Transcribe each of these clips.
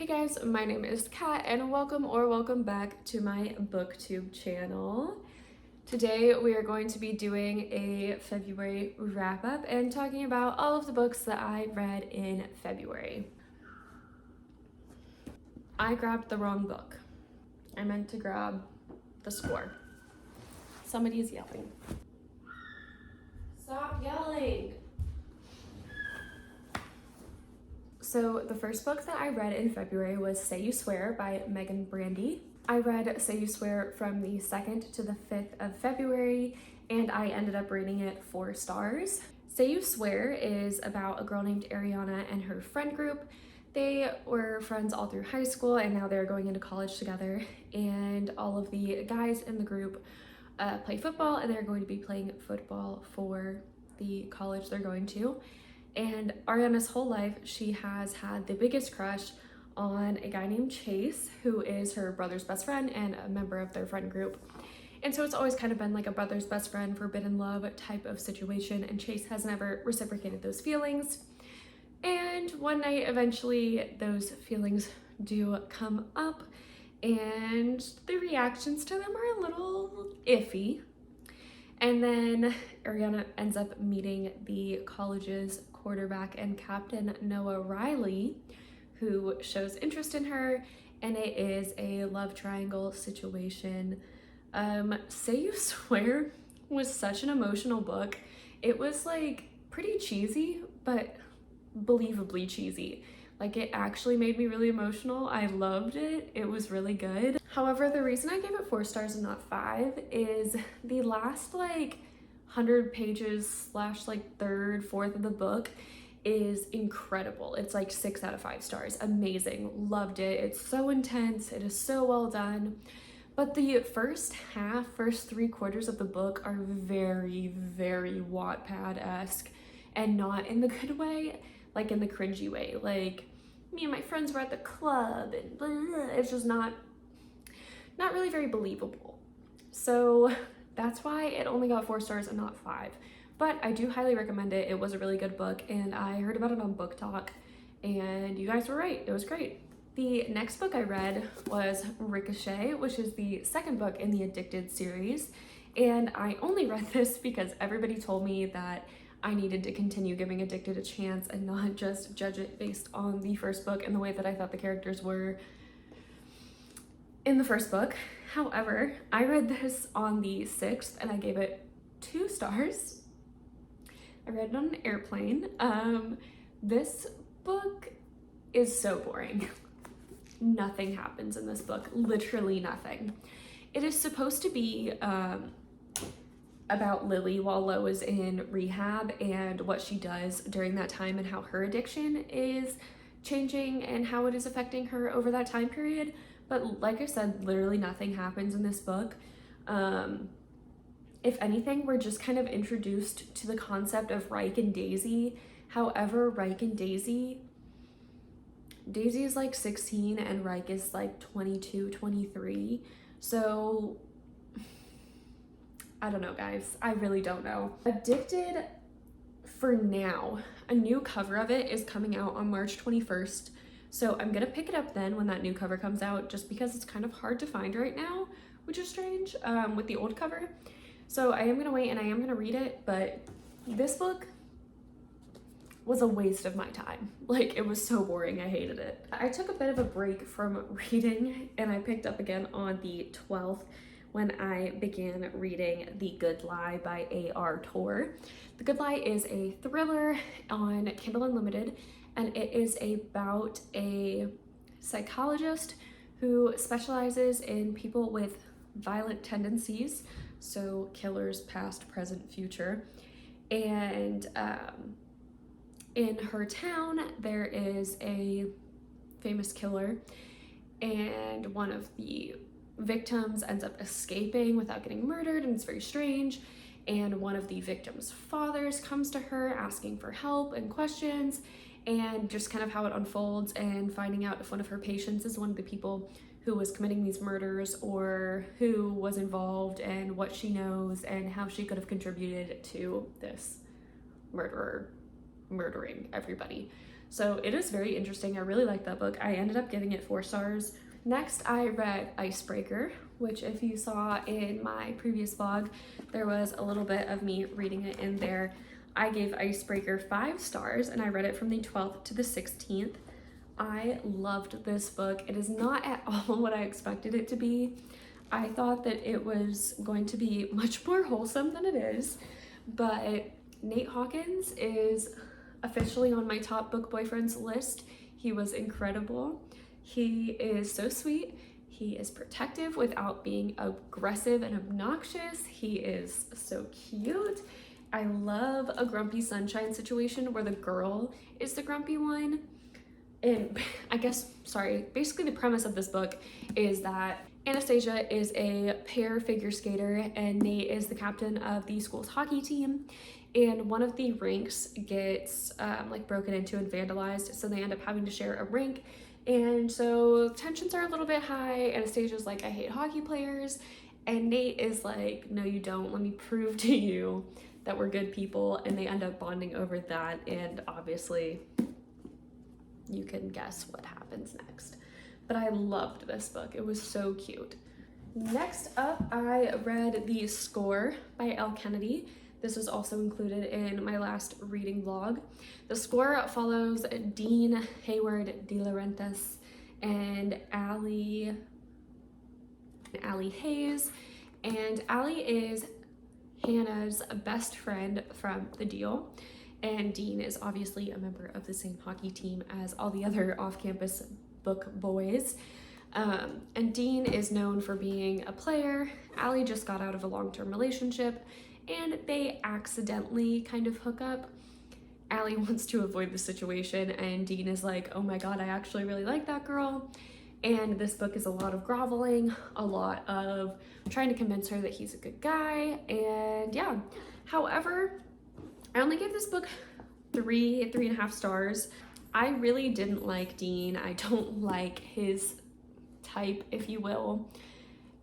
Hey guys, my name is Kat and welcome back to my booktube channel. Today we are going to be doing a February wrap up and talking about all of the books that I read in February. I grabbed the wrong book. I meant to grab the score. Somebody is yelling. Stop yelling! So the first book that I read in February was Say You Swear by Brandy. I read Say You Swear from the 2nd to the 5th of February and I ended up rating it 4 stars. Say You Swear is about a girl named Ariana and her friend group. They were friends all through high school and now they're going into college together, and all of the guys in the group play football and they're going to be playing football for the college they're going to. And Ariana's whole life, she has had the biggest crush on a guy named Chase, who is her brother's best friend and a member of their friend group. And so it's always kind of been like a brother's best friend, forbidden love type of situation, and Chase has never reciprocated those feelings. And one night, eventually, those feelings do come up, and the reactions to them are a little iffy. And then Ariana ends up meeting the college's quarterback and captain, Noah Riley, who shows interest in her, and it is a love triangle situation. Say You Swear was such an emotional book. It was like pretty cheesy, but believably cheesy. Like, it actually made me really emotional. I loved it. It was really good. However, the reason I gave it 4 stars and not 5 is the last like 100 pages / like 3rd, 4th of the book is incredible. It's like 6 out of 5 stars. Amazing. Loved it. It's so intense. It is so well done. But the first 3/4 of the book are very, very Wattpad-esque, and not in the good way, like in the cringy way. Like, me and my friends were at the club and blah, blah, blah. It's just not really very believable. So that's why it only got 4 stars and not 5. But I do highly recommend it. It was a really good book, and I heard about it on Book Talk, and you guys were right. It was great. The next book I read was Ricochet, which is the 2nd book in the Addicted series. And I only read this because everybody told me that I needed to continue giving Addicted a chance and not just judge it based on the first book and the way that I thought the characters were in the first book. However, I read this on the 6th and I gave it 2 stars. I read it on an airplane. This book is so boring. Nothing happens in this book, literally nothing. It is supposed to be about Lily while Lo is in rehab and what she does during that time and how her addiction is changing and how it is affecting her over that time period. But like I said, literally nothing happens in this book. If anything, we're just kind of introduced to the concept of Reich and Daisy. However, Reich and Daisy is like 16 and Reich is like 22, 23. So I don't know, guys. I really don't know. Addicted, for now, a new cover of it is coming out on March 21st. So I'm gonna pick it up then when that new cover comes out, just because it's kind of hard to find right now, which is strange, with the old cover. So I am gonna wait and I am gonna read it, but this book was a waste of my time. Like, it was so boring, I hated it. I took a bit of a break from reading and I picked up again on the 12th when I began reading The Good Lie by A.R. Torre. The Good Lie is a thriller on Kindle Unlimited, and it is about a psychologist who specializes in people with violent tendencies, so killers past, present, future. And in her town, there is a famous killer, and one of the victims ends up escaping without getting murdered, and it's very strange. And one of the victim's fathers comes to her asking for help and questions, and just kind of how it unfolds, and finding out if one of her patients is one of the people who was committing these murders or who was involved, and what she knows and how she could have contributed to this murderer murdering everybody. So it is very interesting. I really like that book. I ended up giving it 4 stars. Next, I read Icebreaker, which if you saw in my previous vlog, there was a little bit of me reading it in there. I gave Icebreaker 5 stars and I read it from the 12th to the 16th. I loved this book. It is not at all what I expected it to be. I thought that it was going to be much more wholesome than it is, but Nate Hawkins is officially on my top book boyfriends list. He was incredible. He is so sweet. He is protective without being aggressive and obnoxious. He is so cute. I love a grumpy sunshine situation where the girl is the grumpy one. And I guess, sorry, basically the premise of this book is that Anastasia is a pair figure skater and Nate is the captain of the school's hockey team. And one of the rinks gets like broken into and vandalized, so they end up having to share a rink. And so tensions are a little bit high. Anastasia's like, I hate hockey players. And Nate is like, no, you don't. Let me prove to you that we're good people. And they end up bonding over that. And obviously, you can guess what happens next. But I loved this book. It was so cute. Next up, I read The Score by Elle Kennedy. This was also included in my last reading vlog. The Score follows Dean Hayward de Laurentiis and Allie Hayes. And Allie is Hannah's best friend from The Deal. And Dean is obviously a member of the same hockey team as all the other off-campus book boys. And Dean is known for being a player. Allie just got out of a long-term relationship and they accidentally kind of hook up. Allie wants to avoid the situation and Dean is like, oh my god, I actually really like that girl. And this book is a lot of groveling, a lot of trying to convince her that he's a good guy, and yeah. However, I only gave this book 3.5 stars. I really didn't like Dean. I don't like his type, if you will.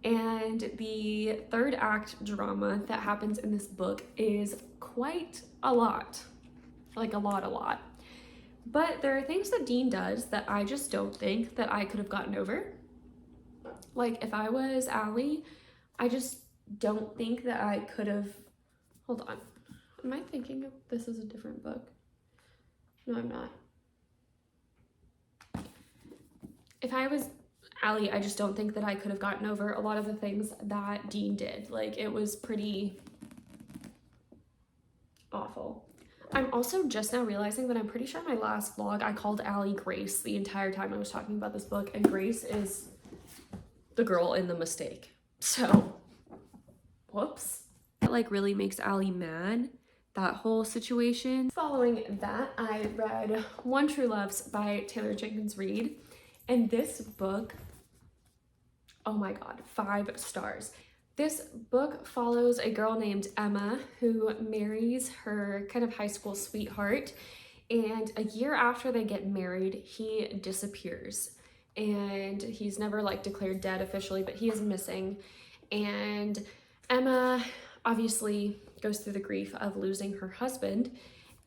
And the third act drama that happens in this book is quite a lot. Like a lot. But there are things that Dean does that I just don't think that I could have gotten over. Like if I was Allie, I just don't think that I could have... Hold on. Am I thinking of this as a different book? No, I'm not. If I was Allie, I just don't think that I could have gotten over a lot of the things that Dean did. Like, it was pretty awful. I'm also just now realizing that I'm pretty sure in my last vlog I called Allie Grace the entire time I was talking about this book, and Grace is the girl in The Mistake. So, whoops. It like really makes Allie mad, that whole situation. Following that, I read One True Loves by Taylor Jenkins Reid. And this book, oh my god, 5 stars. This book follows a girl named Emma who marries her kind of high school sweetheart. And a year after they get married, he disappears. And he's never like declared dead officially, but he is missing. And Emma obviously goes through the grief of losing her husband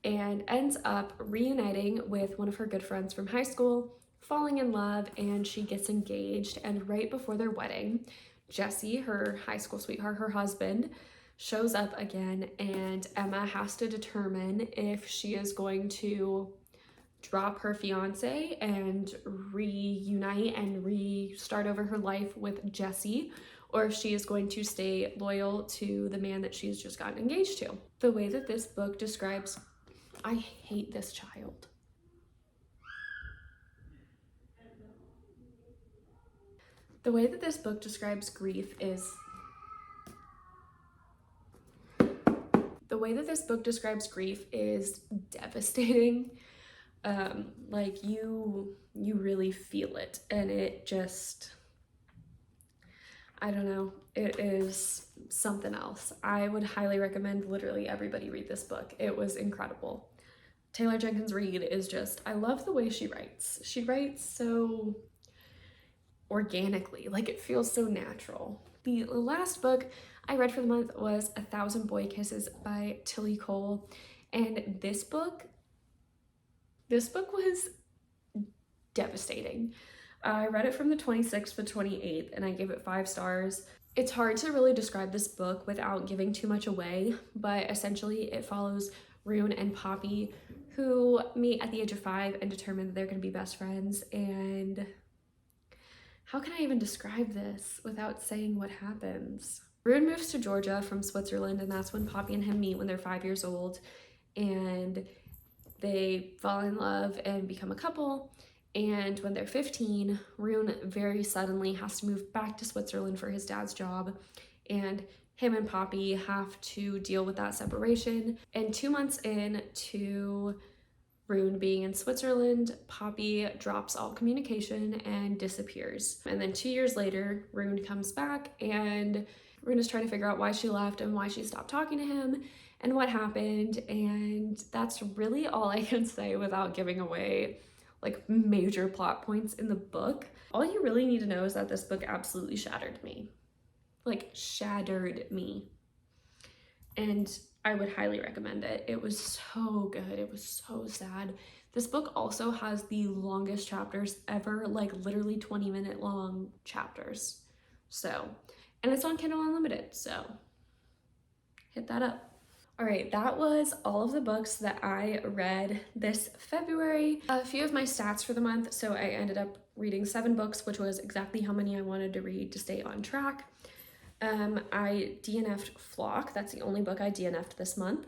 and ends up reuniting with one of her good friends from high school, falling in love, and she gets engaged. And right before their wedding, Jesse, her high school sweetheart, her husband, shows up again, and Emma has to determine if she is going to drop her fiance and reunite and restart over her life with Jesse, or if she is going to stay loyal to the man that she's just gotten engaged to. The way that this book describes, I hate this child. The way that this book describes grief is... devastating. Like you really feel it, and it just, I don't know, it is something else. I would highly recommend literally everybody read this book. It was incredible. Taylor Jenkins Reid is just, I love the way she writes. She writes so organically, like it feels so natural. The last book I read for the month was 1,000 Boy Kisses by Tillie Cole, and this book This book was devastating. I read it from the 26th to the 28th and I gave it 5 stars. It's hard to really describe this book without giving too much away, but essentially it follows Rune and Poppy, who meet at the age of 5 and determine that they're going to be best friends. And how can I even describe this without saying what happens? Rune moves to Georgia from Switzerland, and that's when Poppy and him meet when they're 5 years old, and they fall in love and become a couple. And when they're 15, Rune very suddenly has to move back to Switzerland for his dad's job, and him and Poppy have to deal with that separation. And 2 months into Rune being in Switzerland, Poppy drops all communication and disappears. And then 2 years later, Rune comes back, and Rune is trying to figure out why she left and why she stopped talking to him and what happened. And that's really all I can say without giving away like major plot points in the book. All you really need to know is that this book absolutely shattered me. Like, shattered me. And I would highly recommend it. It was so good. It was so sad. This book also has the longest chapters ever, like literally 20-minute long chapters. So, and it's on Kindle Unlimited, so hit that up. All right, that was all of the books that I read this February. A few of my stats for the month. So I ended up reading 7 books, which was exactly how many I wanted to read to stay on track. I DNF'd Flock. That's the only book I DNF'd this month.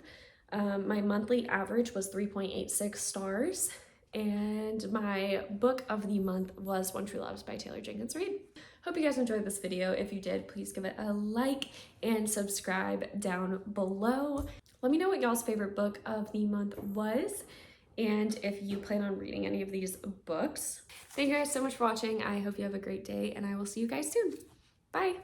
My monthly average was 3.86 stars. And my book of the month was One True Loves by Jenkins Reid. Hope you guys enjoyed this video. If you did, please give it a like and subscribe down below. Let me know what y'all's favorite book of the month was, and if you plan on reading any of these books. Thank you guys so much for watching. I hope you have a great day, and I will see you guys soon. Bye.